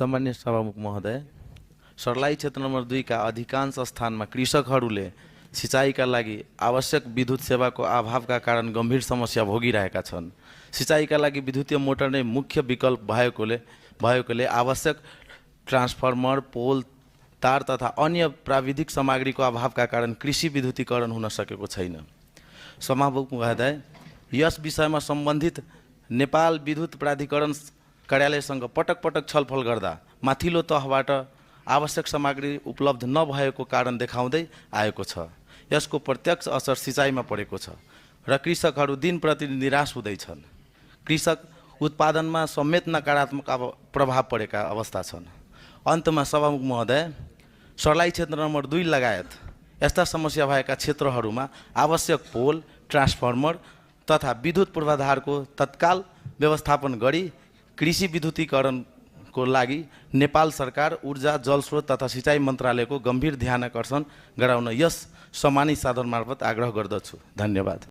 सामान्य सभामुख महोदय, सर्लाही क्षेत्र नम्बर 2 का अधिकांश स्थानमा कृषकहरूले सिँचाइका लागि आवश्यक विद्युत सेवाको अभावका कारण गम्भीर समस्या भोगिरहेका छन्। सिँचाइका लागि विद्युतीय मोटर नै मुख्य विकल्प भएकोले आवश्यक ट्रान्सफर्मर, पोल, तार तथा अन्य प्राविधिक सामग्रीको अभावका कारण कृषि विद्युतीकरण हुन सकेको छैन। सभामुख महोदय, यस विषयमा सम्बन्धित नेपाल विद्युत प्राधिकरण कार्यालयसँग पटक पटक छलफल गर्दा माथिल्लो तहबाट आवश्यक सामग्री उपलब्ध नभएको कारण देखाउँदै आएको छ। यसको प्रत्यक्ष असर सिँचाइमा परेको छ र कृषकहरू दिन प्रतिदिन निराश हुँदैछन्। कृषक उत्पादनमा समेत नकारात्मक प्रभाव परेका अवस्था छन्। अन्तमा सभामुख महोदय, सर्लाही क्षेत्र नम्बर 2 लगायत यस्ता समस्या भएका क्षेत्रहरूमा आवश्यक पोल, ट्रान्सफर्मर तथा विद्युत पूर्वाधारको तत्काल व्यवस्थापन गरी कृषि विद्युतीकरणको लागि नेपाल सरकार, ऊर्जा, जलस्रोत तथा सिँचाइ मन्त्रालयको गम्भीर ध्यान आकर्षण गराउन यस सम्मानित साधन मार्फत आग्रह गर्दछु। धन्यवाद।